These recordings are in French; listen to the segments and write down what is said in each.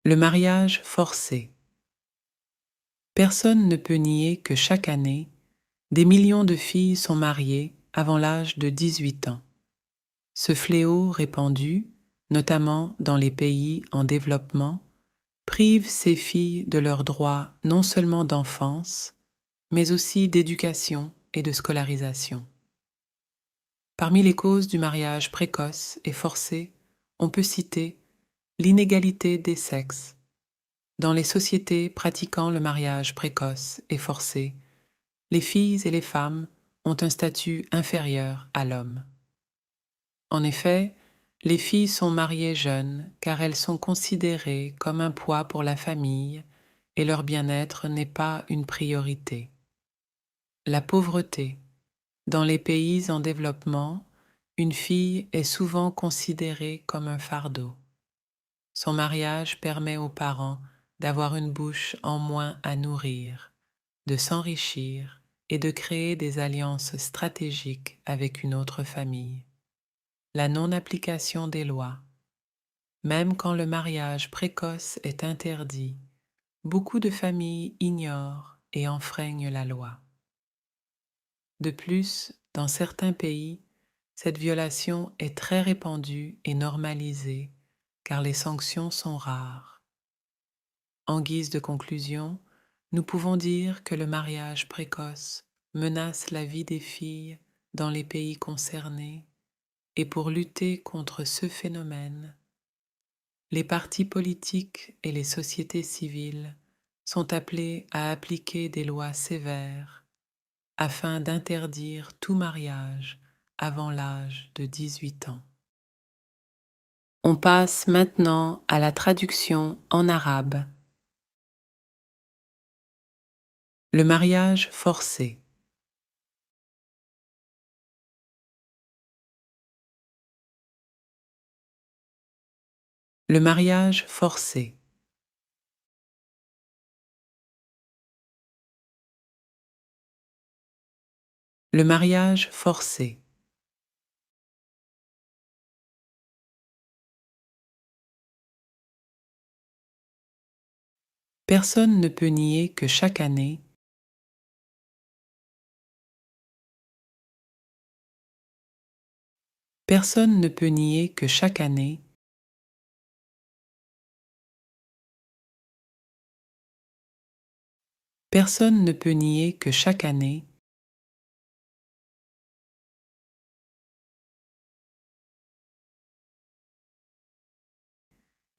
Le mariage forcé. Personne ne peut nier que chaque année, des millions de filles sont mariées avant l'âge de 18 ans. Ce fléau répandu, notamment dans les pays en développement, prive ces filles de leurs droits non seulement d'enfance, mais aussi d'éducation et de scolarisation. Parmi les causes du mariage précoce et forcé, on peut citer l'inégalité des sexes. Dans les sociétés pratiquant le mariage précoce et forcé, les filles et les femmes ont un statut inférieur à l'homme. En effet, les filles sont mariées jeunes car elles sont considérées comme un poids pour la famille et leur bien-être n'est pas une priorité. La pauvreté. Dans les pays en développement, une fille est souvent considérée comme un fardeau. Son mariage permet aux parents d'avoir une bouche en moins à nourrir, de s'enrichir et de créer des alliances stratégiques avec une autre famille. La non-application des lois. Même quand le mariage précoce est interdit, beaucoup de familles ignorent et enfreignent la loi. De plus, dans certains pays, cette violation est très répandue et normalisée car les sanctions sont rares. En guise de conclusion, nous pouvons dire que le mariage précoce menace la vie des filles dans les pays concernés et pour lutter contre ce phénomène, les partis politiques et les sociétés civiles sont appelés à appliquer des lois sévères afin d'interdire tout mariage avant l'âge de 18 ans. On passe maintenant à la traduction en arabe. Le mariage forcé. Le mariage forcé. Le mariage forcé. Personne ne peut nier que chaque année, personne ne peut nier que chaque année, personne ne peut nier que chaque année,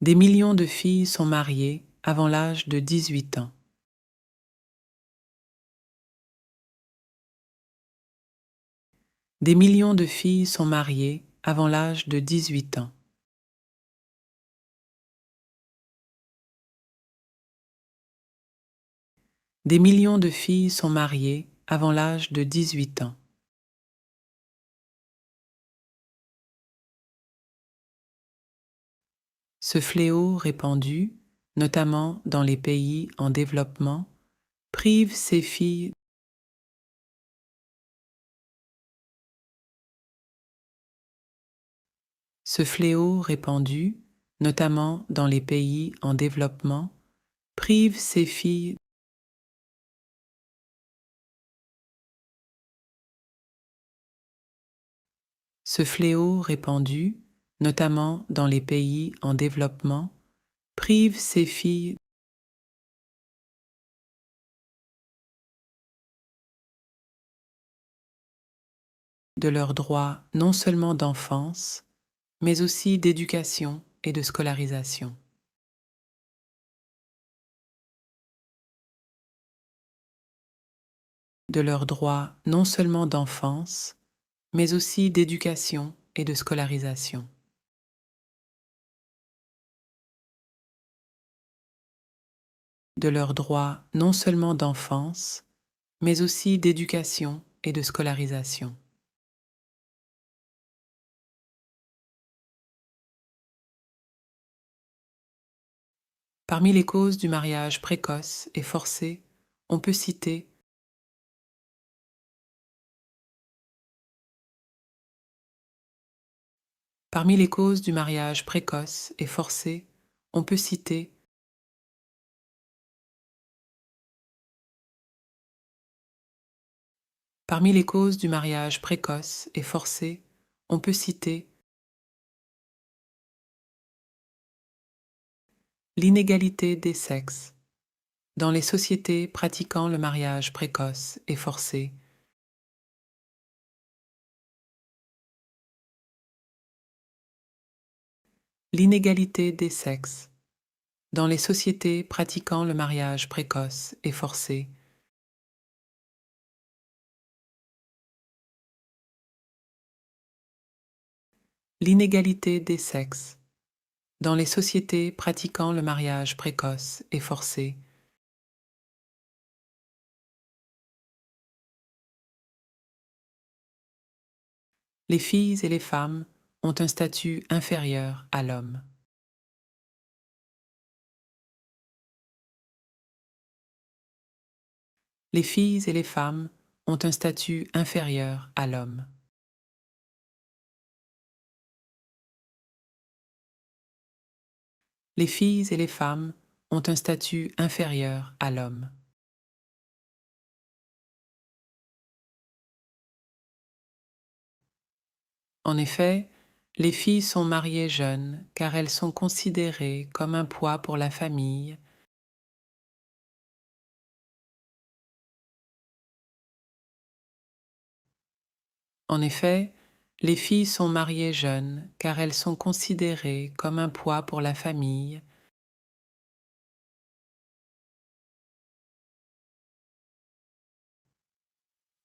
des millions de filles sont mariées avant l'âge de 18 ans. Des millions de filles sont mariées avant l'âge de 18 ans. Des millions de filles sont mariées avant l'âge de 18 ans. Ce fléau répandu, notamment dans les pays en développement, prive ces filles Ce fléau répandu, notamment dans les pays en développement, prive ces filles Ce fléau répandu, notamment dans les pays en développement, prive ces filles de leurs droits non seulement d'enfance, mais aussi d'éducation et de scolarisation. De leurs droits non seulement d'enfance, mais aussi d'éducation et de scolarisation. De leurs droits non seulement d'enfance, mais aussi d'éducation et de scolarisation. Parmi les causes du mariage précoce et forcé, on peut citer Parmi les causes du mariage précoce et forcé, on peut citer Parmi les causes du mariage précoce et forcé, on peut citer l'inégalité des sexes. Dans les sociétés pratiquant le mariage précoce et forcé, l'inégalité des sexes. Dans les sociétés pratiquant le mariage précoce et forcé, l'inégalité des sexes. Dans les sociétés pratiquant le mariage précoce et forcé, les filles et les femmes ont un statut inférieur à l'homme. Les filles et les femmes ont un statut inférieur à l'homme. Les filles et les femmes ont un statut inférieur à l'homme. En effet, les filles sont mariées jeunes car elles sont considérées comme un poids pour la famille. En effet, les filles sont mariées jeunes car elles sont considérées comme un poids pour la famille.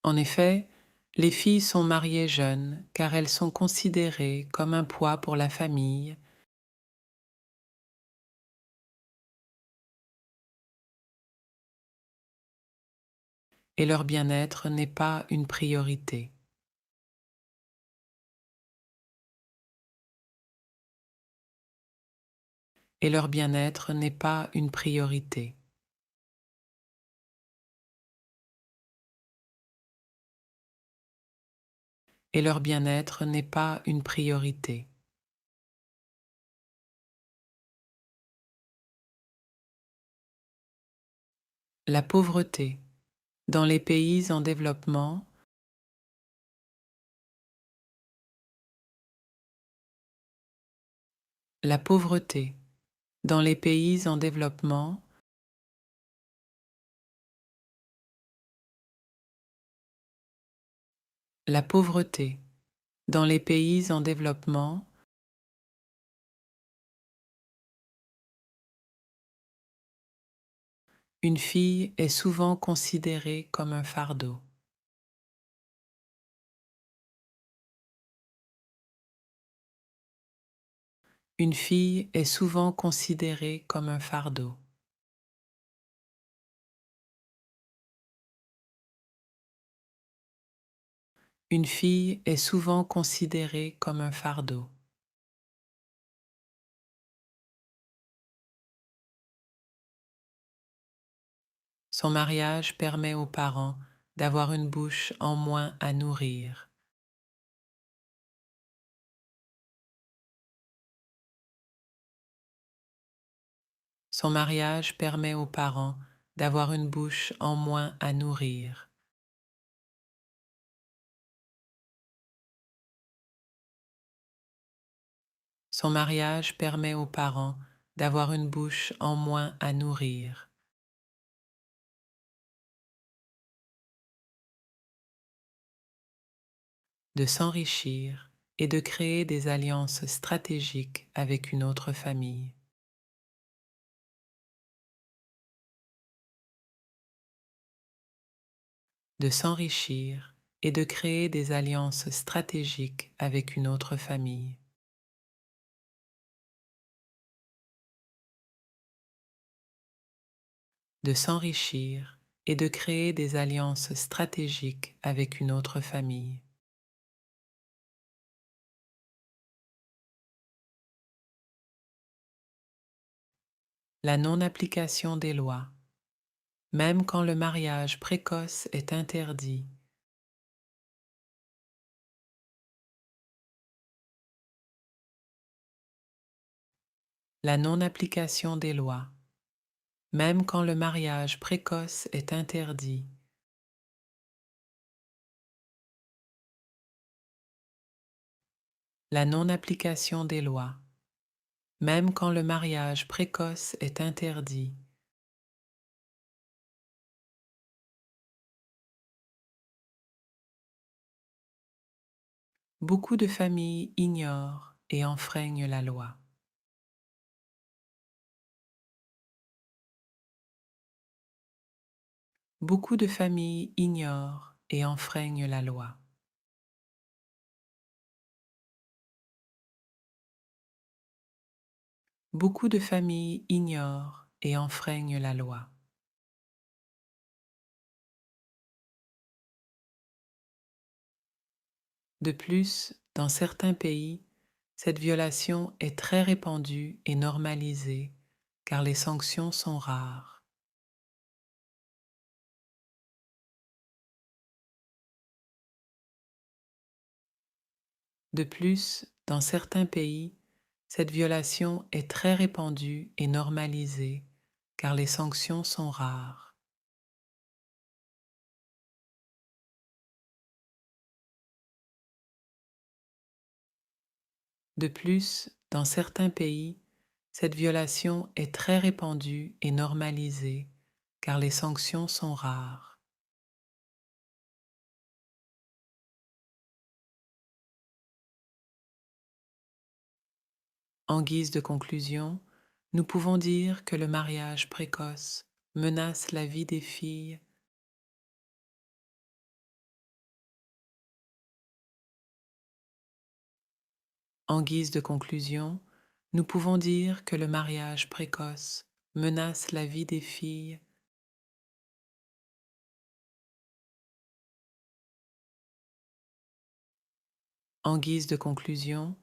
En effet, les filles sont mariées jeunes car elles sont considérées comme un poids pour la famille. Et leur bien-être n'est pas une priorité. Et leur bien-être n'est pas une priorité. Et leur bien-être n'est pas une priorité. La pauvreté. Dans les pays en développement, la pauvreté. Dans les pays en développement, la pauvreté. Dans les pays en développement, une fille est souvent considérée comme un fardeau. Une fille est souvent considérée comme un fardeau. Une fille est souvent considérée comme un fardeau. Son mariage permet aux parents d'avoir une bouche en moins à nourrir. Son mariage permet aux parents d'avoir une bouche en moins à nourrir. Son mariage permet aux parents d'avoir une bouche en moins à nourrir. De s'enrichir et de créer des alliances stratégiques avec une autre famille. De s'enrichir et de créer des alliances stratégiques avec une autre famille. De s'enrichir et de créer des alliances stratégiques avec une autre famille. La non-application des lois. Même quand le mariage précoce est interdit, la non-application des lois. Même quand le mariage précoce est interdit, la non-application des lois, même quand le mariage précoce est interdit. Beaucoup de familles ignorent et enfreignent la loi. Beaucoup de familles ignorent et enfreignent la loi. Beaucoup de familles ignorent et enfreignent la loi. De plus, dans certains pays, cette violation est très répandue et normalisée car les sanctions sont rares. De plus, dans certains pays, cette violation est très répandue et normalisée car les sanctions sont rares. De plus, dans certains pays, cette violation est très répandue et normalisée car les sanctions sont rares. En guise de conclusion, nous pouvons dire que le mariage précoce menace la vie des filles. En guise de conclusion, nous pouvons dire que le mariage précoce menace la vie des filles. En guise de conclusion,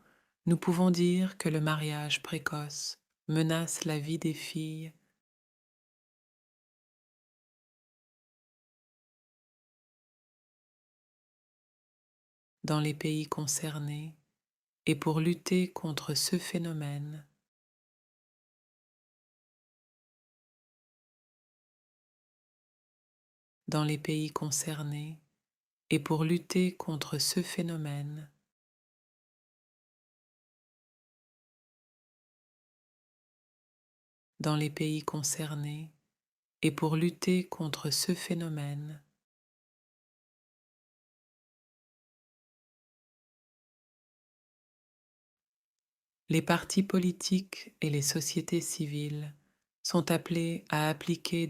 nous pouvons dire que le mariage précoce menace la vie des filles. Dans les pays concernés et pour lutter contre ce phénomène, dans les pays concernés et pour lutter contre ce phénomène, dans les pays concernés et pour lutter contre ce phénomène, les partis politiques et les sociétés civiles sont appelés à appliquer.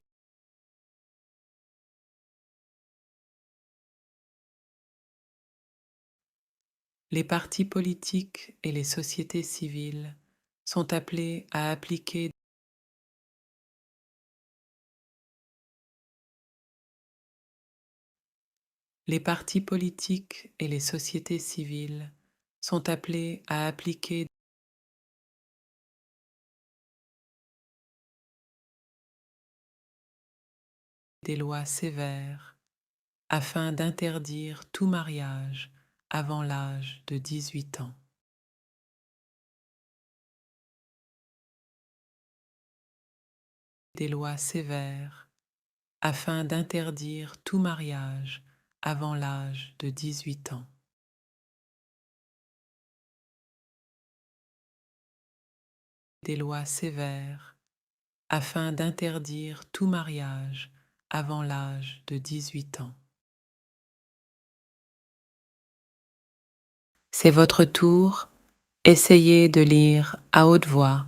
Les partis politiques et les sociétés civiles sont appelés à appliquer. Les partis politiques et les sociétés civiles sont appelés à appliquer. Des lois sévères afin d'interdire tout mariage avant l'âge de 18 ans. Des lois sévères afin d'interdire tout mariage avant l'âge de 18 ans. Des lois sévères afin d'interdire tout mariage avant l'âge de 18 ans. C'est votre tour. Essayez de lire à haute voix.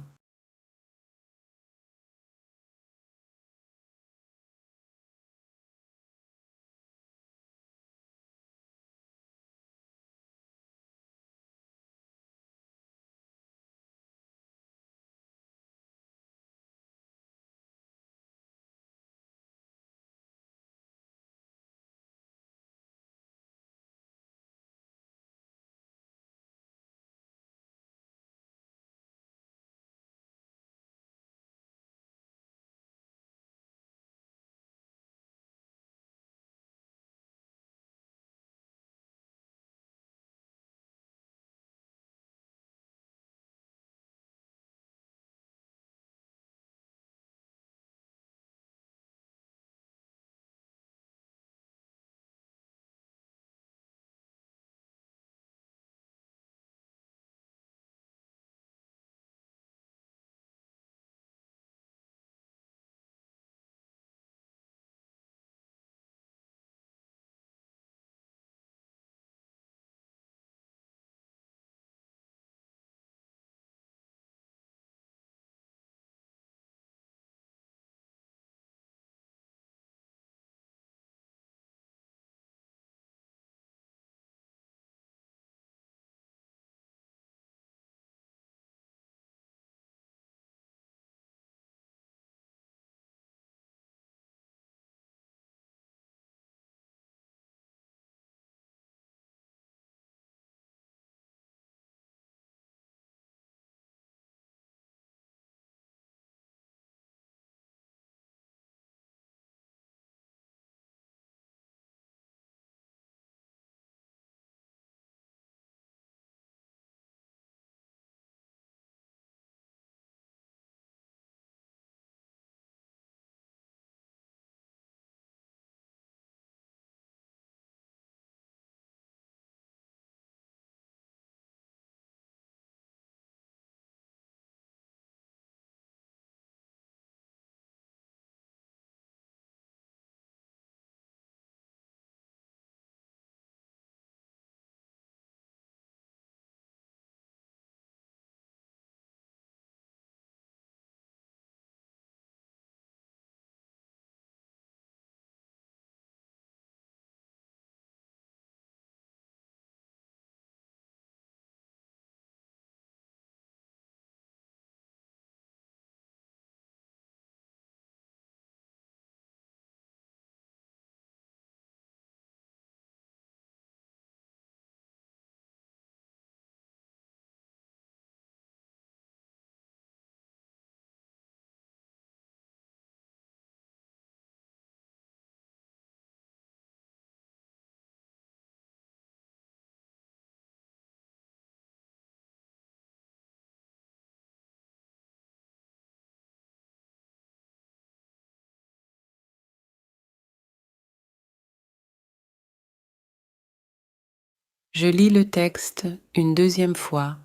Je lis le texte une deuxième fois.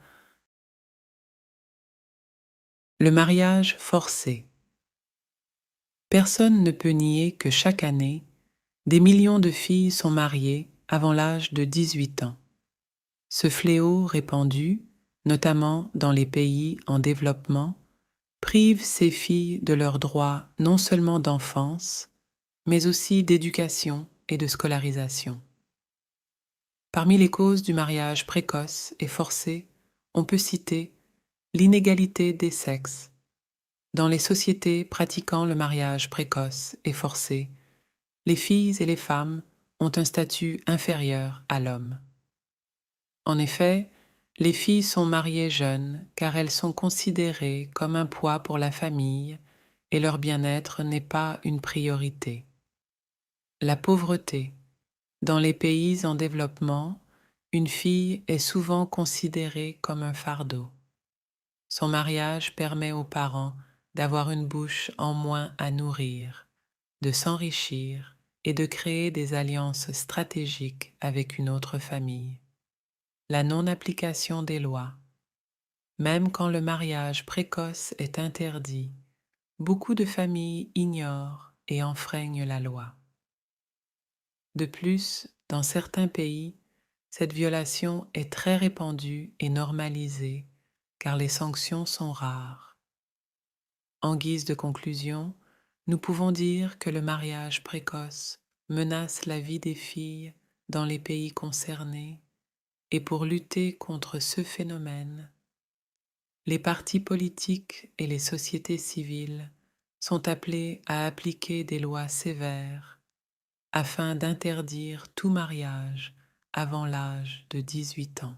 Le mariage forcé. Personne ne peut nier que chaque année, des millions de filles sont mariées avant l'âge de 18 ans. Ce fléau répandu, notamment dans les pays en développement, prive ces filles de leurs droits non seulement d'enfance, mais aussi d'éducation et de scolarisation. Parmi les causes du mariage précoce et forcé, on peut citer l'inégalité des sexes. Dans les sociétés pratiquant le mariage précoce et forcé, les filles et les femmes ont un statut inférieur à l'homme. En effet, les filles sont mariées jeunes car elles sont considérées comme un poids pour la famille et leur bien-être n'est pas une priorité. La pauvreté. Dans les pays en développement, une fille est souvent considérée comme un fardeau. Son mariage permet aux parents d'avoir une bouche en moins à nourrir, de s'enrichir et de créer des alliances stratégiques avec une autre famille. La non-application des lois. Même quand le mariage précoce est interdit, beaucoup de familles ignorent et enfreignent la loi. De plus, dans certains pays, cette violation est très répandue et normalisée car les sanctions sont rares. En guise de conclusion, nous pouvons dire que le mariage précoce menace la vie des filles dans les pays concernés et pour lutter contre ce phénomène, les partis politiques et les sociétés civiles sont appelés à appliquer des lois sévères afin d'interdire tout mariage avant l'âge de 18 ans.